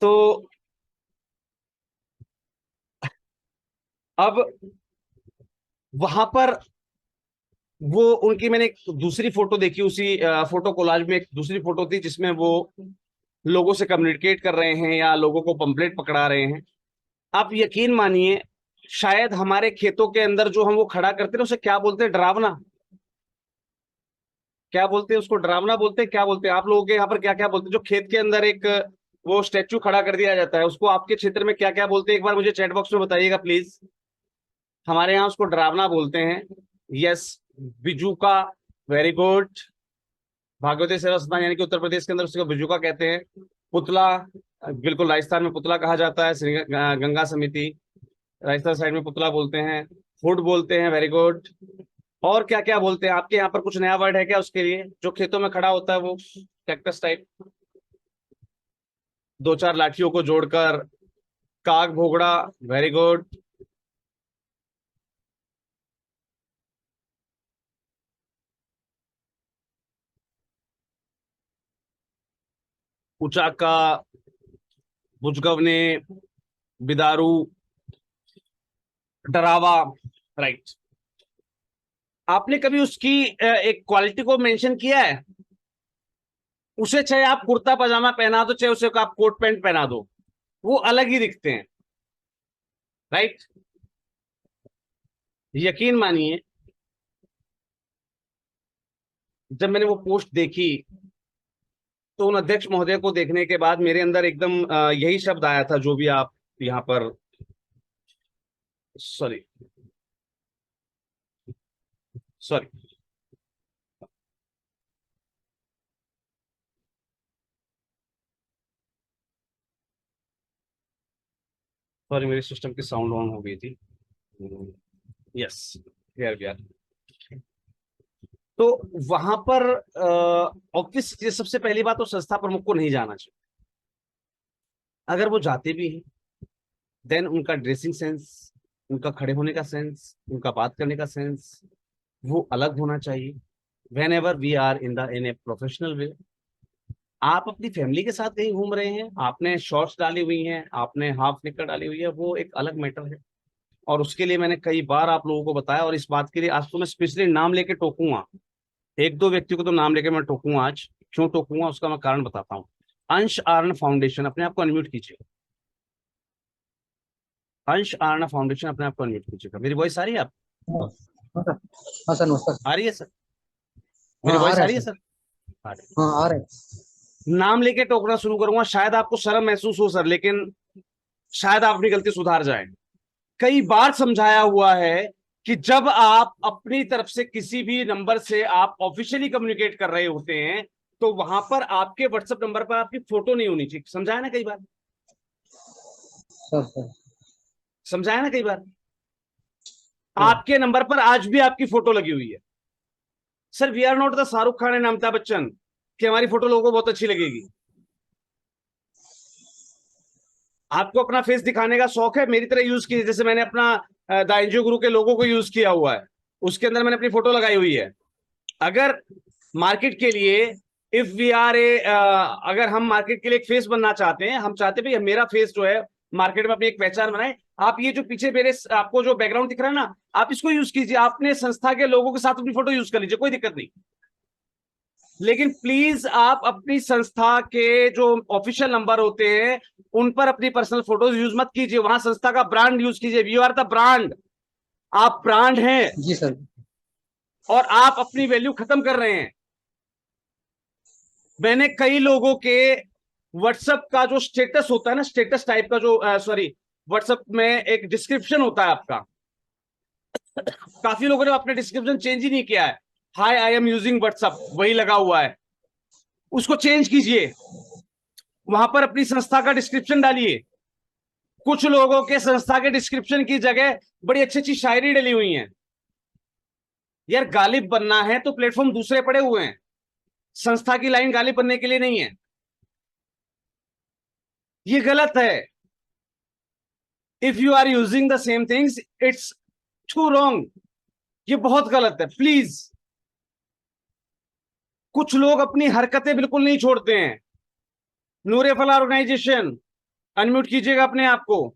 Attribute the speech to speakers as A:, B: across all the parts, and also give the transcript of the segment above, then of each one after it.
A: तो अब वहां पर वो उनकी मैंने एक दूसरी फोटो देखी, उसी फोटो कोलाज में एक दूसरी फोटो थी जिसमें वो लोगों से कम्युनिकेट कर रहे हैं या लोगों को पंपलेट पकड़ा रहे हैं। आप यकीन मानिए, शायद हमारे खेतों के अंदर जो हम वो खड़ा करते हैं उसे क्या बोलते हैं, डरावना, क्या बोलते हैं उसको, डरावना बोलते हैं, क्या बोलते हैं आप लोगों के यहाँ पर, क्या क्या बोलते हैं जो खेत के अंदर एक वो स्टेचू खड़ा कर दिया जाता है, उसको आपके क्षेत्र में क्या क्या बोलते हैं, एक बार मुझे चैट बॉक्स में बताइएगा प्लीज। हमारे यहाँ उसको डरावना बोलते हैं। यस, बिजूका, वेरी गुड। भागवती सेवा सत्संग यानी कि उत्तर प्रदेश के अंदर उसको बिजूका कहते हैं। पुतला, बिल्कुल राजस्थान में पुतला कहा जाता है, श्री गंगा समिति, राजस्थान साइड में पुतला बोलते हैं। फुट बोलते हैं, वेरी गुड। और क्या क्या बोलते हैं आपके यहाँ पर, कुछ नया वर्ड है क्या उसके लिए, जो खेतों में खड़ा होता है वो कैक्टस टाइप, दो चार लाठियों को जोड़कर, काग भोगड़ा, वेरी गुड। उचाका, बुजगवने, बिदारू, डरावा, राइट। आपने कभी उसकी एक क्वालिटी को मेंशन किया है? उसे चाहे आप कुर्ता पजामा पहना दो, चाहे उसे आप कोट पैंट पहना दो, वो अलग ही दिखते हैं, राइट। यकीन मानिए, जब मैंने वो पोस्ट देखी तो उन अध्यक्ष महोदय को देखने के बाद मेरे अंदर एकदम यही शब्द आया था जो भी आप यहाँ पर, सॉरी सॉरी, सॉरी मेरे सिस्टम की साउंड ऑन हो गई थी। Yes, here we are. तो वहां पर ऑफिस, सबसे पहली बात तो संस्था प्रमुख को नहीं जाना चाहिए। अगर वो जाते भी हैं, देन उनका ड्रेसिंग सेंस, उनका खड़े होने का सेंस, उनका बात करने का सेंस वो अलग होना चाहिए। Whenever we are in a professional way. आप अपनी फैमिली के साथ कहीं घूम रहे हैं, आपने शॉर्ट्स डाली हुई हैं, आपने हाफ निकर डाली हुई है, वो एक अलग मैटर है। और उसके लिए मैंने कई बार आप लोगों को बताया, और इस बात के लिए आज तो मैं स्पेशली नाम लेके टोकूंगा, एक दो व्यक्ति को तो नाम लेके मैं टोकूंगा आज। क्यों टोकूंगा उसका मैं कारण बताता हूँ। अंश आरण फाउंडेशन, अपने आप को अनम्यूट कीजिए। अंश आरण फाउंडेशन, अपने आप को अनम्यूट कीजिएगा। मेरी वॉइस आ रही है आप?
B: हाँ हाँ सर। हाँ सर, नमस्कार।
A: आ रही है सर?
B: हाँ
A: मेरी
B: आ
A: वॉइस
B: रहा
A: आ
B: है
A: रही है
B: सर।
A: सर? आ रही
B: हाँ आ रहा है।
A: है। नाम लेके टोकना शुरू करूंगा, शायद आपको शर्म महसूस हो सर, लेकिन शायद आप अपनी गलती सुधार जाए। कई बार समझाया हुआ है कि जब आप अपनी तरफ से किसी भी नंबर से आप ऑफिशियली कम्युनिकेट कर रहे होते हैं, तो वहां पर आपके व्हाट्सएप नंबर पर आपकी फोटो नहीं होनी चाहिए। समझाया ना कई बार?
B: सर सर
A: समझाया ना कई बार?
B: सर
A: आपके नंबर पर आज भी आपकी फोटो लगी हुई है। Sir we are not the Shahrukh Khan and Amitabh Bachchan कि हमारी फोटो लोगों को बहुत अच्छी लगेगी। आपको अपना फेस दिखाने का शौक है, मेरी तरह यूज कीजिए, जैसे मैंने अपना द एनजीओ गुरु के लोगों को यूज किया हुआ है, उसके अंदर मैंने अपनी फोटो लगाई हुई है। अगर मार्केट के लिए, इफ वी आर ए, अगर हम मार्केट के लिए एक फेस बनना चाहते हैं, हम चाहते हैं भाई मेरा फेस जो है मार्केट में अपनी एक पहचान बनाए, आप ये जो पीछे मेरे आपको जो बैकग्राउंड दिख रहा है ना, आप इसको यूज कीजिए, आपने संस्था के लोगों के साथ अपनी फोटो यूज कर लीजिए, कोई दिक्कत नहीं। लेकिन प्लीज आप अपनी संस्था के जो ऑफिशियल नंबर होते हैं उन पर अपनी पर्सनल फोटोज यूज मत कीजिए, वहां संस्था का ब्रांड यूज कीजिए। यू आर द ब्रांड, आप ब्रांड हैं,
B: जी सर।
A: और आप अपनी वैल्यू खत्म कर रहे हैं। मैंने कई लोगों के व्हाट्सएप का जो स्टेटस होता है ना, स्टेटस टाइप का जो, सॉरी, व्हाट्सएप में एक डिस्क्रिप्शन होता है आपका, काफी लोगों ने अपने डिस्क्रिप्शन चेंज ही नहीं किया है। हाय आई एम यूजिंग व्हाट्सएप, वही लगा हुआ है, उसको चेंज कीजिए, वहां पर अपनी संस्था का डिस्क्रिप्शन डालिए। कुछ लोगों के संस्था के डिस्क्रिप्शन की जगह बड़ी अच्छी अच्छी शायरी डली हुई है। यार गालिब बनना है तो प्लेटफॉर्म दूसरे पड़े हुए हैं, संस्था की लाइन गालिब बनने के लिए नहीं है। ये गलत है। If you are using the same things, it's too wrong. ये बहुत गलत है, प्लीज। कुछ लोग अपनी हरकतें बिल्कुल नहीं छोड़ते हैं। नूरे फला ऑर्गेनाइजेशन, अनम्यूट कीजिएगा अपने आप को,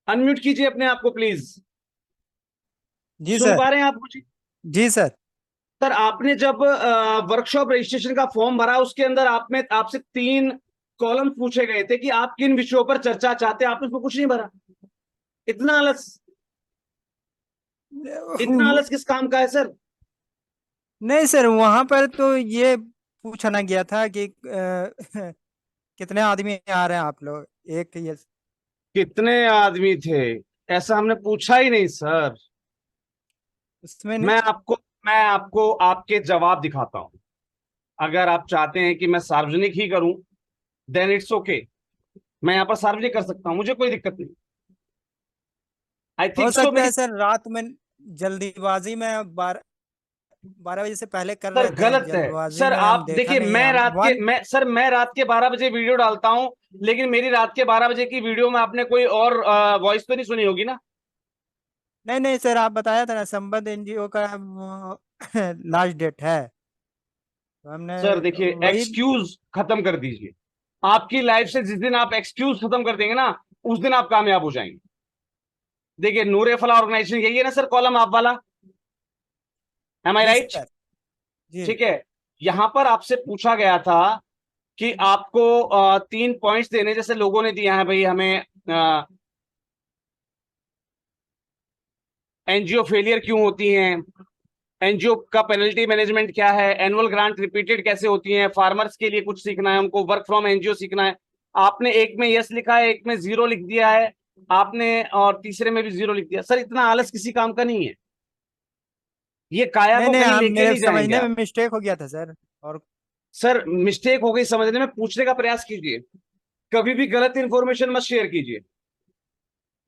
A: अनम्यूट कीजिए अपने आप को प्लीज।
C: Ji
A: soon
C: sir.
A: पा रहे हैं आप मुझे?
C: जी सर।
A: सर आपने जब वर्कशॉप रजिस्ट्रेशन का फॉर्म भरा, उसके अंदर आप में आपसे 3 कॉलम पूछे गए थे कि आप किन विषयों पर चर्चा चाहते हैं, आपने उसमें कुछ नहीं भरा। इतना आलस, इतना आलस किस काम का है सर?
C: नहीं सर, वहां पर तो ये पूछना गया था कि कितने आदमी आ रहे हैं आप लोग, एक ये।
A: कितने आदमी थे ऐसा हमने पूछा ही नहीं सर।
C: उसमें नहीं।
A: मैं आपको मैं आपको आपके जवाब दिखाता हूं। अगर आप चाहते हैं कि मैं सार्वजनिक ही करूं, देन इट्स ओके। मैं यहाँ पर सार्वजनिक कर सकता हूं, मुझे कोई दिक्कत नहीं। आई
C: हो
A: थिंक सो
C: सकता
A: मेरी।
C: है सर, रात में जल्दीबाजी में 12 बजे से पहले कर
A: सर
C: रहे थे,
A: गलत है
C: जल्दबाजी
A: सर।
C: में हम
A: आप
C: देखा
A: देखिए,
C: नहीं है। हम वन।
A: मैं रात के 12 बजे वीडियो डालता हूं, लेकिन मेरी रात के 12 बजे की वीडियो में आपने कोई और वॉइस तो नहीं सुनी होगी ना?
C: नहीं नहीं सर, आप बताया था ना संबद्ध एनजीओ का लास्ट डेट है, तो हमने
A: सर देखिए,
C: वही।
A: एक्सक्यूज खत्म कर दीजिए। आपकी लाइफ से जिस दिन आप एक्सक्यूज खत्म कर देंगे ना, उस दिन आप कामयाब हो जाएंगे। देखिए, नूर ए फला ऑर्गेनाइजेशन, यही है ना सर कॉलम आप वाला? एम आई
C: जी
A: राइट?
C: सर। जी।
A: ठीक है। यहां पर आपसे पूछा गया था कि आपको 3 पॉइंट्स देने, जैसे लोगों ने दिया है भाई हमें, एनजीओ फेलियर क्यों होती हैं, एनजीओ का पेनल्टी मैनेजमेंट क्या है, एनुअल ग्रांट रिपीटेड कैसे होती हैं, फार्मर्स के लिए कुछ सीखना है, उनको वर्क फ्रॉम एनजीओ सीखना है। आपने एक में यस लिखा है, एक में 0 लिख दिया है आपने, और तीसरे में भी 0 लिख दिया। सर इतना आलस किसी काम का नहीं है। ये काया
C: नहीं
A: को
C: नहीं,
A: कहीं
C: हम
A: लेके
C: मेरे
A: नहीं जाएंगे
C: समझने में
A: आप।
C: मिस्टेक हो गया था सर। और
A: सर मिस्टेक हो गई समझने में, पूछने का प्रयास कीजिए। कभी भी गलत इंफॉर्मेशन मत शेयर कीजिए।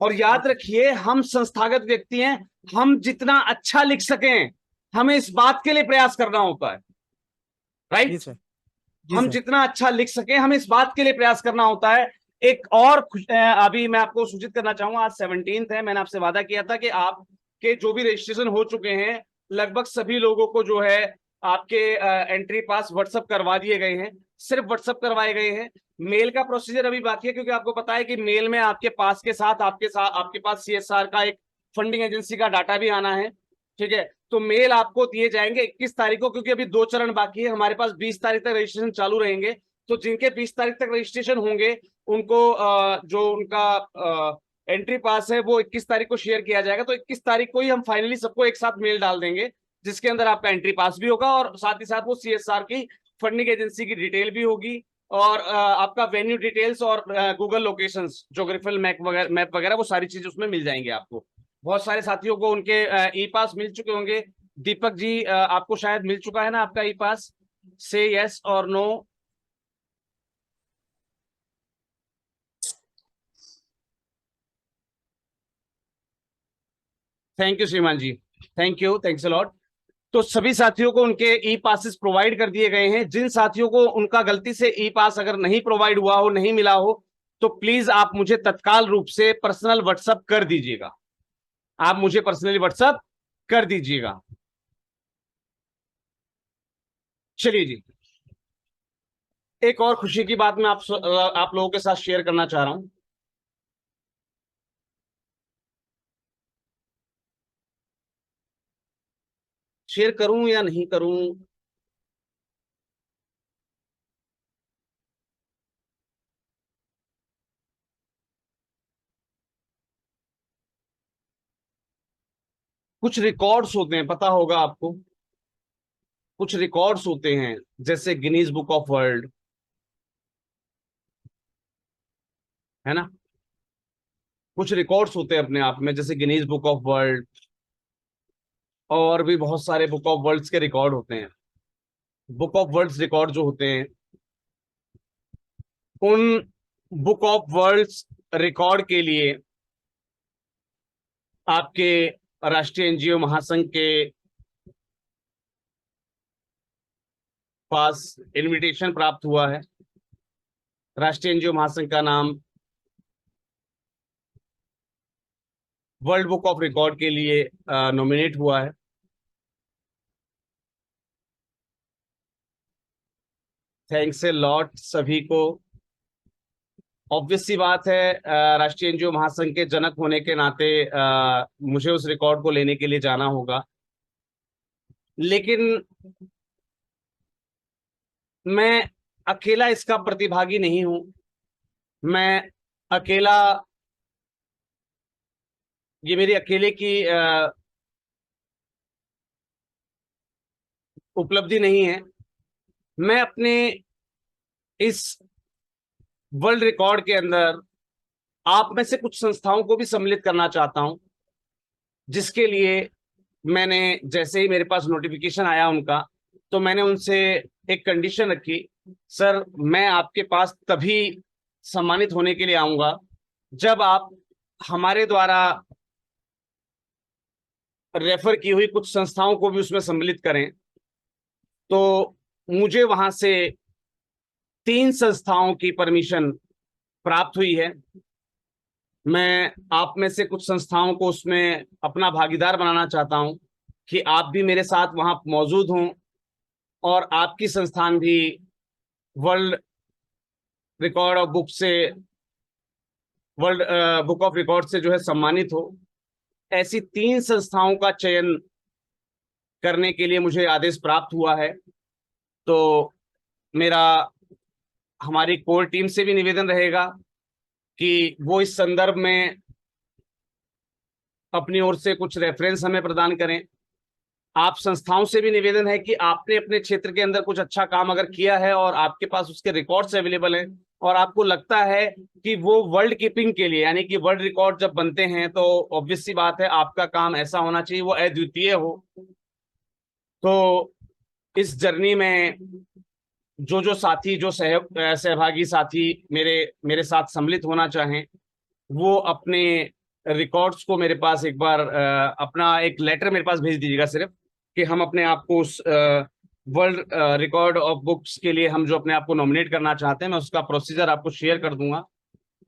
A: और
C: जी
A: याद
C: सर।
A: रखिए, हम संस्थागत व्यक्ति हैं। हम जितना अच्छा लिख सकें, हमें इस बात के लिए प्रयास करना होता है।
C: जी
A: राइट?
C: सर। जी
A: हम
C: सर।
A: जितना अच्छा लिख सकें, हमें इस बात के लिए प्रयास करना होता है। एक और अभी मैं आपको सूचित करना चाहूंगा, आज 17th है। मैंने आपसे वादा किया था कि आपके जो भी रजिस्ट्रेशन हो चुके हैं, लगभग सभी लोगों को जो है आपके एंट्री पास व्हाट्सअप करवा दिए गए हैं। सिर्फ व्हाट्सअप करवाए गए हैं। मेल का प्रोसीजर अभी बाकी है, क्योंकि आपको पता है कि मेल में आपके पास के साथ आपके पास सीएसआर का एक फंडिंग एजेंसी का डाटा भी आना है। ठीक है, तो मेल आपको दिए जाएंगे 21 तारीख को, क्योंकि अभी 2 चरण बाकी है हमारे पास। 20 तारीख तक रजिस्ट्रेशन चालू रहेंगे। तो जिनके 20 तारीख तक रजिस्ट्रेशन होंगे, उनको जो उनका एंट्री पास है वो 21 तारीख को शेयर किया जाएगा। तो 21 तारीख को ही हम फाइनली सबको एक साथ मेल डाल देंगे, जिसके अंदर आपका एंट्री पास भी होगा, और साथ ही साथ वो सीएसआर की फंडिंग एजेंसी की डिटेल भी होगी, और आपका वेन्यू डिटेल्स और गूगल लोकेशंस, जोग्राफिकल मैप वगैरह वो सारी चीजें उसमें मिल जाएंगे आपको। बहुत सारे साथियों को उनके ई पास मिल चुके होंगे। दीपक जी, आपको शायद मिल चुका है ना आपका ई पास? से यस और नो। थैंक यू श्रीमान जी, thank you, thanks a lot. तो सभी साथियों को उनके ई पासेस प्रोवाइड कर दिए गए हैं। जिन साथियों को उनका गलती से ई पास अगर नहीं प्रोवाइड हुआ हो, नहीं मिला हो, तो प्लीज आप मुझे तत्काल रूप से पर्सनल व्हाट्सअप कर दीजिएगा। आप मुझे पर्सनली व्हाट्सअप कर दीजिएगा। चलिए जी, एक और खुशी की बात मैं आप लोगों के साथ शेयर करना चाह रहा हूं। शेयर करूं या नहीं करूं? कुछ रिकॉर्ड्स होते हैं, पता होगा आपको। कुछ रिकॉर्ड्स होते हैं, जैसे गिनीज बुक ऑफ वर्ल्ड, है ना? कुछ रिकॉर्ड्स होते हैं अपने आप में, जैसे गिनीज बुक ऑफ वर्ल्ड, और भी बहुत सारे बुक ऑफ वर्ल्ड्स के रिकॉर्ड होते हैं। बुक ऑफ वर्ल्ड्स रिकॉर्ड जो होते हैं, उन बुक ऑफ वर्ल्ड्स रिकॉर्ड के लिए आपके राष्ट्रीय एनजीओ महासंघ के पास इनविटेशन प्राप्त हुआ है। राष्ट्रीय एनजीओ महासंघ का नाम वर्ल्ड बुक ऑफ रिकॉर्ड के लिए नॉमिनेट हुआ है। थैंक्स ए लॉट सभी को। ऑब्वियस सी बात है, राष्ट्रीय एनजीओ महासंघ के जनक होने के नाते मुझे उस रिकॉर्ड को लेने के लिए जाना होगा। लेकिन मैं अकेला इसका प्रतिभागी नहीं हूं। मैं अकेला, ये मेरी अकेले की उपलब्धि नहीं है। मैं अपने इस वर्ल्ड रिकॉर्ड के अंदर आप में से कुछ संस्थाओं को भी सम्मिलित करना चाहता हूं, जिसके लिए मैंने, जैसे ही मेरे पास नोटिफिकेशन आया उनका, तो मैंने उनसे एक कंडीशन रखी, सर मैं आपके पास तभी सम्मानित होने के लिए आऊंगा जब आप हमारे द्वारा रेफर की हुई कुछ संस्थाओं को भी उसमें सम्मिलित करें। तो मुझे वहां से 3 संस्थाओं की परमिशन प्राप्त हुई है। मैं आप में से कुछ संस्थाओं को उसमें अपना भागीदार बनाना चाहता हूं कि आप भी मेरे साथ वहां मौजूद हों और आपकी संस्थान भी वर्ल्ड रिकॉर्ड ऑफ बुक से, वर्ल्ड बुक ऑफ रिकॉर्ड से जो है सम्मानित हो। ऐसी 3 संस्थाओं का चयन करने के लिए मुझे आदेश प्राप्त हुआ है। तो मेरा हमारी कोर टीम से भी निवेदन रहेगा कि वो इस संदर्भ में अपनी ओर से कुछ रेफरेंस हमें प्रदान करें। आप संस्थाओं से भी निवेदन है कि आपने अपने क्षेत्र के अंदर कुछ अच्छा काम अगर किया है और आपके पास उसके रिकॉर्ड्स अवेलेबल हैं और आपको लगता है कि वो वर्ल्ड कीपिंग के लिए, यानी कि वर्ल्ड रिकॉर्ड जब बनते हैं तो ऑब्वियस सी बात है आपका काम ऐसा होना चाहिए वो अद्वितीय हो। तो इस जर्नी में जो साथी, जो सहभागी साथी मेरे मेरे साथ सम्मिलित होना चाहें, वो अपने रिकॉर्ड्स को मेरे पास एक बार अपना एक लेटर मेरे पास भेज दीजिएगा, सिर्फ कि हम अपने आप को उस वर्ल्ड रिकॉर्ड ऑफ बुक्स के लिए हम जो अपने आप को नॉमिनेट करना चाहते हैं, मैं उसका प्रोसीजर आपको शेयर कर दूंगा।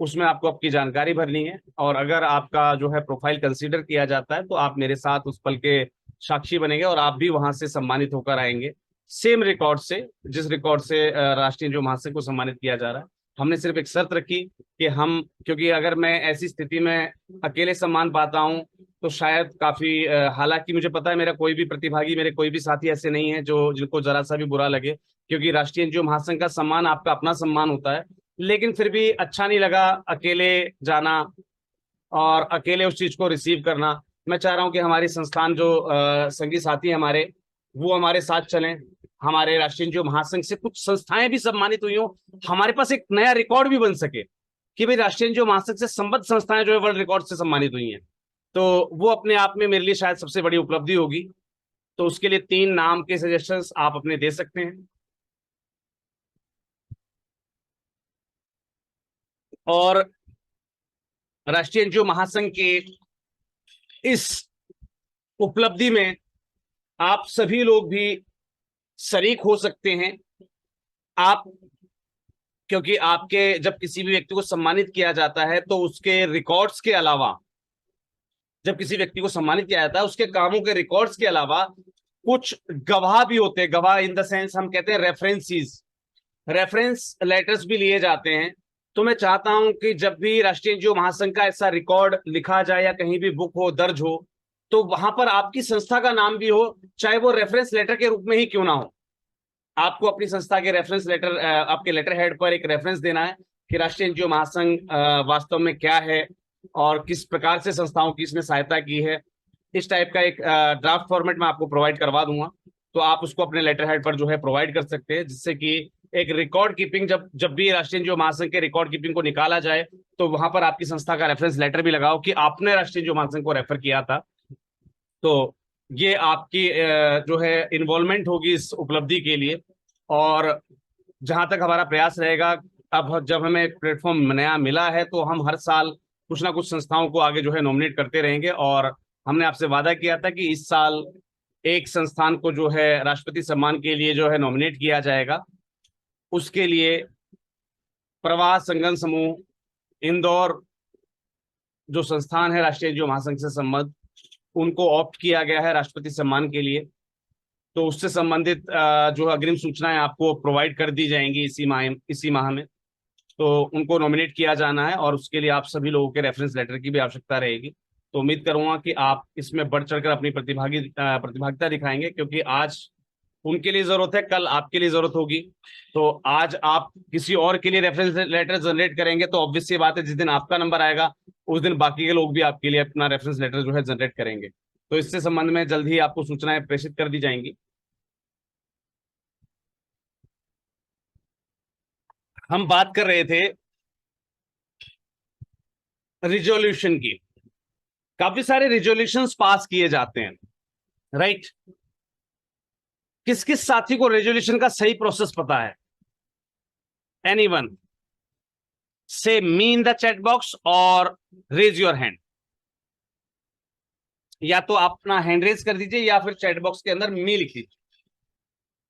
A: उसमें आपको आपकी जानकारी भरनी है और अगर आपका जो है प्रोफाइल कंसीडर किया जाता है तो आप मेरे साथ उस पल के साक्षी बनेंगे और आप भी वहां से सम्मानित होकर आएंगे, सेम रिकॉर्ड से जिस रिकॉर्ड से राष्ट्रीय जो महासंघ को सम्मानित किया जा रहा है। हमने सिर्फ एक शर्त रखी कि हम, क्योंकि अगर मैं ऐसी स्थिति में अकेले सम्मान पाता हूं तो शायद काफी, हालांकि मुझे पता है मेरा कोई भी प्रतिभागी, मेरे कोई भी साथी ऐसे नहीं है जो जिनको जरा सा भी बुरा लगे, क्योंकि राष्ट्रीय एनजीओ महासंघ का सम्मान आपका अपना सम्मान होता है। लेकिन फिर भी अच्छा नहीं लगा अकेले जाना और अकेले उस चीज को रिसीव करना। मैं चाह रहा हूं कि हमारी संस्थान जो संगी साथी हमारे, वो हमारे साथ चलें। हमारे राष्ट्रीय जो महासंघ से कुछ संस्थाएं भी सम्मानित हुई हो, हमारे पास एक नया रिकॉर्ड भी बन सके कि भाई राष्ट्रीय जो महासंघ से संबद्ध संस्थाएं जो है वर्ल्ड रिकॉर्ड से सम्मानित हुई हैं। तो वो अपने आप में मेरे लिए शायद सबसे बड़ी उपलब्धि होगी। तो उसके लिए 3 नाम के सजेशंस आप अपने दे सकते हैं। और राष्ट्रीय एनजीओ महासंघ के इस उपलब्धि में आप सभी लोग भी शरीक हो सकते हैं। आप, क्योंकि आपके जब किसी भी व्यक्ति को सम्मानित किया जाता है तो उसके रिकॉर्ड्स के अलावा, जब किसी व्यक्ति को सम्मानित किया जाता है उसके कामों के रिकॉर्ड्स के अलावा कुछ गवाह भी होते हैं। गवाह इन द सेंस हम कहते हैं रेफरेंसेस, रेफरेंस लेटर्स भी लिए जाते हैं। तो मैं चाहता हूं कि जब भी राष्ट्रीय एनजीओ महासंघ का ऐसा रिकॉर्ड लिखा जाए या कहीं भी बुक हो, दर्ज हो, तो वहां पर आपकी संस्था का नाम भी हो, चाहे वो रेफरेंस लेटर के रूप में ही क्यों ना हो। आपको अपनी संस्था के रेफरेंस लेटर, आपके लेटर हेड पर एक रेफरेंस देना है कि राष्ट्रीय एनजीओ महासंघ वास्तव में क्या है और किस प्रकार से संस्थाओं की इसमें सहायता की है। इस टाइप का एक ड्राफ्ट फॉर्मेट मैं आपको प्रोवाइड करवा दूंगा, तो आप उसको अपने लेटर हेड पर जो है प्रोवाइड कर सकते हैं, जिससे कि एक रिकॉर्ड कीपिंग, जब जब भी राष्ट्रीय जो महासंघ के रिकॉर्ड कीपिंग को निकाला जाए तो वहां पर आपकी संस्था का रेफरेंस लेटर भी लगाओ कि आपने राष्ट्रीय जो महासंघ को रेफर किया था। तो ये आपकी जो है इन्वॉल्वमेंट होगी इस उपलब्धि के लिए। और जहां तक हमारा प्रयास रहेगा, अब जब हमें प्लेटफॉर्म नया मिला है तो हम हर साल कुछ ना कुछ संस्थाओं को आगे जो है नॉमिनेट करते रहेंगे। और हमने आपसे वादा किया था कि इस साल एक संस्थान को जो है राष्ट्रपति सम्मान के लिए जो है नॉमिनेट किया जाएगा। उसके लिए प्रवास संगम समूह इंदौर जो संस्थान है राष्ट्रीय जो महासंघ से संबद्ध, उनको ऑप्ट किया गया है राष्ट्रपति सम्मान के लिए। तो उससे संबंधित जो अग्रिम सूचनाएं आपको प्रोवाइड कर दी जाएंगी इसी माह में। तो उनको नॉमिनेट किया जाना है, और उसके लिए आप सभी लोगों के रेफरेंस लेटर की भी आवश्यकता रहेगी। तो उम्मीद करूंगा कि आप इसमें बढ़ चढ़कर अपनी प्रतिभागिता दिखाएंगे, क्योंकि आज उनके लिए जरूरत है, कल आपके लिए जरूरत होगी। तो आज आप किसी और के लिए रेफरेंस लेटर जनरेट करेंगे तो ऑब्वियस सी बात है, जिस दिन आपका नंबर आएगा उस दिन बाकी के लोग भी आपके लिए अपना रेफरेंस लेटर जो है जनरेट करेंगे। तो इससे संबंध में जल्द ही आपको सूचनाएं प्रेषित कर दी जाएंगी। हम बात कर रहे थे रिजोल्यूशन की। काफी सारे रिजोल्यूशंस पास किए जाते हैं, राइट? किस किस साथी को रेजोल्यूशन का सही प्रोसेस पता है? एनीवन से मी इन द चैट बॉक्स और रेज योर हैंड। या तो आप अपना हैंड रेज कर दीजिए या फिर चैट बॉक्स के अंदर मी लिख दीजिए।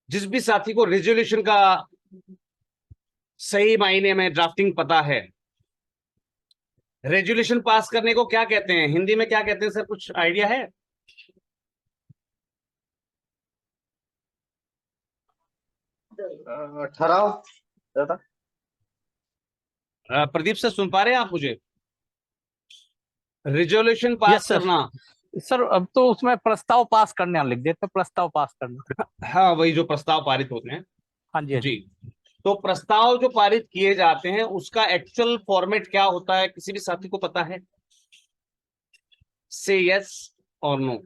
A: जिस भी साथी को रेजोल्यूशन का सही मायने में ड्राफ्टिंग पता है। रेजोल्यूशन पास करने को क्या कहते हैं हिंदी में, क्या कहते हैं सर, कुछ आइडिया है?
B: ठहराओ।
A: प्रदीप सर सुन पा रहे हैं आप मुझे? Resolution pass
D: yes sir.
A: करना।
D: सर अब तो उसमें प्रस्ताव पास करने लिख देते, प्रस्ताव पास करना।
A: हाँ, वही जो प्रस्ताव पारित होते हैं।
D: हाँ जी, हाँ
A: जी।
D: जी।
A: तो प्रस्ताव जो पारित किए जाते हैं उसका एक्चुअल फॉर्मेट क्या होता है, किसी भी साथी को पता है? से यस और नो।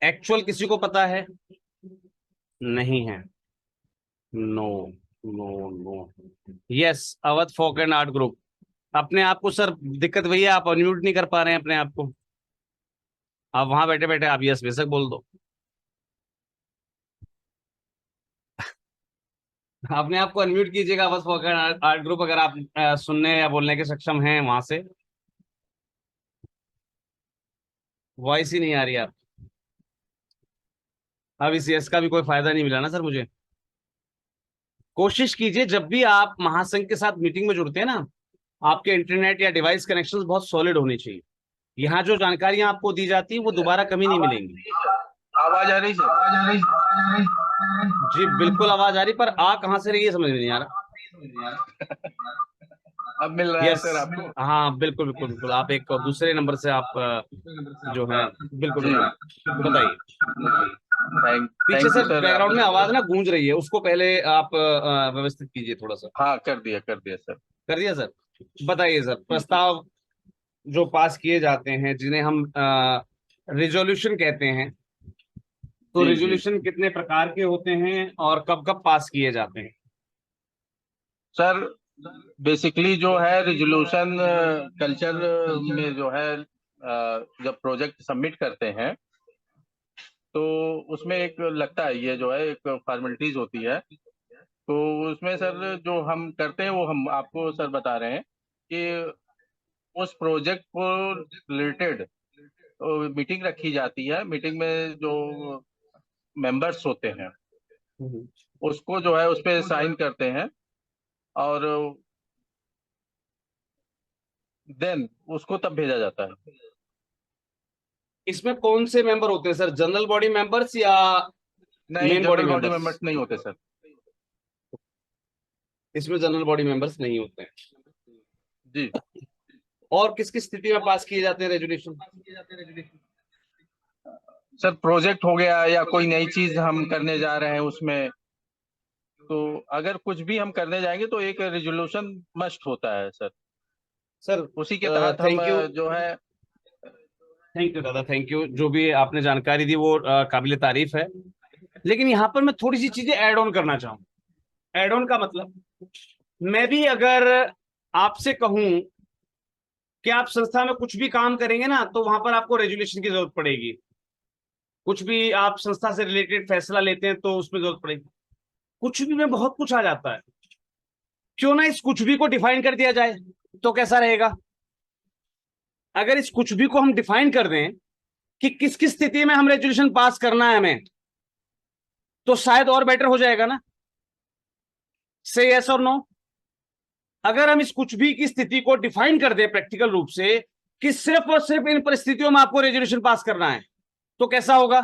A: एक्चुअल किसी को पता है? नहीं है। No no no. Yes, Awadh folk and art group. अपने आप को सर दिक्कत वही है, आप अनम्यूट नहीं कर पा रहे हैं अपने आप को। आप वहां बैठे बैठे आप यस बेशक बोल दो। अपने आप को अनम्यूट कीजिएगा, Awadh folk and art group, अगर आप सुनने या बोलने के सक्षम हैं वहां से। वॉइस ही नहीं आ रही आप। अब इस यस का भी कोई फायदा नहीं मिला ना सर मुझे। कोशिश कीजिए जब भी आप महासंघ के साथ मीटिंग में जुड़ते हैं ना, आपके इंटरनेट या डिवाइस कनेक्शंस बहुत सॉलिड होने चाहिए। यहाँ जो जानकारियां आपको दी जाती है वो दोबारा कभी नहीं मिलेंगी।
B: आवाज आ रही है?
A: जी बिल्कुल आवाज आ रही, पर आ कहाँ से रही है समझ में नहीं आ रहा।
B: अब मिल रहा है
A: यस,
B: सर आपको?
A: हाँ बिल्कुल बिल्कुल बिल्कुल। आप एक दूसरे नंबर से आप जो है बिल्कुल बिल्कुल बताइए। पीछे से बैकग्राउंड में आवाज ना गूंज रही है, उसको पहले आप व्यवस्थित कीजिए थोड़ा सा।
B: हाँ, कर दिया सर।
A: कर दिया सर। बताइए सर, प्रस्ताव जो पास किए जाते हैं जिन्हें हम रिजोल्यूशन कहते हैं, तो
B: जी, जी।
A: रिजोल्यूशन कितने प्रकार के होते हैं और कब कब पास किए जाते हैं?
B: सर बेसिकली जो है रिजोल्यूशन कल्चर में जो है जब प्रोजेक्ट सबमिट करते हैं तो उसमें एक लगता है, ये जो है एक फॉर्मेलिटीज होती है। तो उसमें सर जो हम करते हैं वो हम आपको सर बता रहे हैं कि उस प्रोजेक्ट को रिलेटेड मीटिंग रखी जाती है। मीटिंग में जो मेंबर्स होते हैं उसको जो है उस पर साइन करते हैं और देन उसको तब भेजा जाता है।
A: इसमें कौन से मेंबर होते हैं सर, जनरल बॉडी मेंबर्स या
B: नहीं,
A: main body
B: general body
A: members?
B: Members नहीं होते सर।
A: इसमें जनरल बॉडी मेंबर्स नहीं होते हैं।
B: जी
A: और किस किस स्थिति में पास किए जाते हैं रेजोल्यूशन?
B: सर, प्रोजेक्ट हो गया या कोई नई चीज हम करने जा रहे हैं उसमें, तो अगर कुछ भी हम करने जाएंगे तो एक रिजोल्यूशन मस्ट होता है सर।
A: सर
B: उसी के तहत हम
A: थैंक यू।
B: जो है।
A: थैंक यू दादा, थैंक यू। जो भी आपने जानकारी दी वो काबिले तारीफ है। लेकिन यहाँ पर मैं थोड़ी सी चीजें ऐड ऑन करना चाहूँ। ऐड ऑन का मतलब, मैं भी अगर आपसे कहूं कि आप संस्था में कुछ भी काम करेंगे ना तो वहां पर आपको रेजुलेशन की जरूरत पड़ेगी। कुछ भी आप संस्था से रिलेटेड फैसला लेते हैं तो उसमें जरूरत पड़ेगी। कुछ भी में बहुत कुछ आ जाता है। क्यों ना इस कुछ भी को डिफाइन कर दिया जाए, तो कैसा रहेगा? अगर इस कुछ भी को हम डिफाइन कर दें कि किस किस स्थिति में हम रेजोल्यूशन पास करना है हमें, तो शायद और बेटर हो जाएगा ना। से यस और नो। अगर हम इस कुछ भी की स्थिति को डिफाइन कर दें प्रैक्टिकल रूप से कि सिर्फ और सिर्फ इन परिस्थितियों में आपको रेजोल्यूशन पास करना है, तो कैसा होगा?